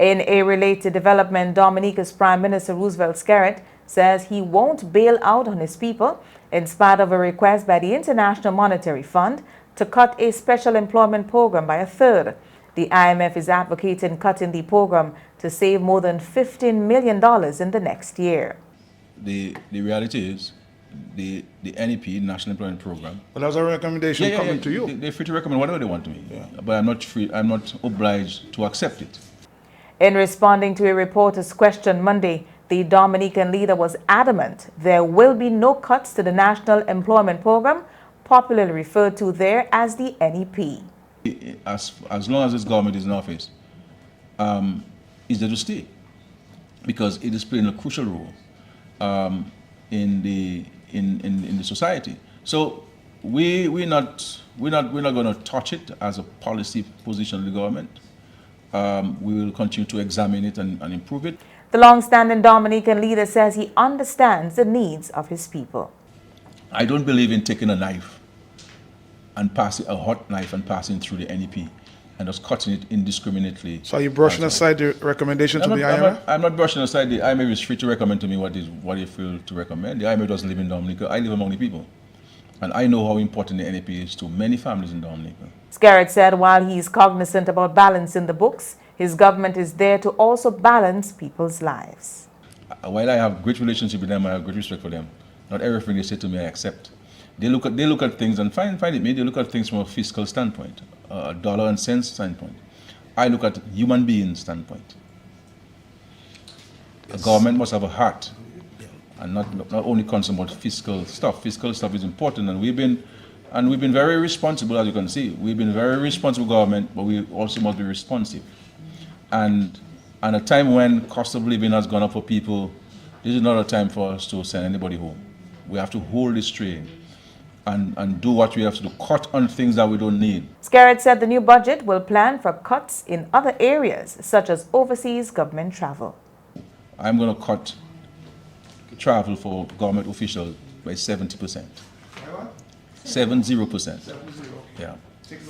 In a related development, Dominica's Prime Minister Roosevelt Skerrit says he won't bail out on his people in spite of a request by the International Monetary Fund to cut a special employment program by a third. The IMF is advocating cutting the program to save more than $15 million in the next year. The reality is the NEP, National Employment Program. But that's a recommendation coming to you. They're free to recommend whatever they want to me, but I'm not obliged to accept it. In responding to a reporter's question Monday, the Dominican leader was adamant there will be no cuts to the National Employment Program, popularly referred to there as the NEP. As long as this government is in office, is there to stay, because it is playing a crucial role in the society. So we're not going to touch it as a policy position of the government. We will continue to examine it and improve it. The long-standing Dominican leader says he understands the needs of his people. I don't believe in taking a knife and passing a hot knife and passing through the NEP and just cutting it indiscriminately. So are you brushing aside the recommendation to the IMF? I'm not brushing aside. The IMF is free to recommend to me what they feel to recommend. The IMF doesn't live in Dominica. I live among the people. And I know how important the NEP is to many families in Dominica. Skerrit said while he is cognizant about balancing the books, his government is there to also balance people's lives. While I have great relationship with them, I have great respect for them. Not everything they say to me I accept. They look at things and find it me. They look at things from a fiscal standpoint, a dollar and cents standpoint. I look at human being standpoint. A government must have a heart, and not only concerned about fiscal stuff. Fiscal stuff is important, and we've been very responsible, as you can see. We've been very responsible government, but we also must be responsive. And at a time when cost of living has gone up for people, this is not a time for us to send anybody home. We have to hold this train and do what we have to do, cut on things that we don't need. Skerrit said the new budget will plan for cuts in other areas, such as overseas government travel. I'm going to cut travel for government officials by 70%. 70%. Yeah.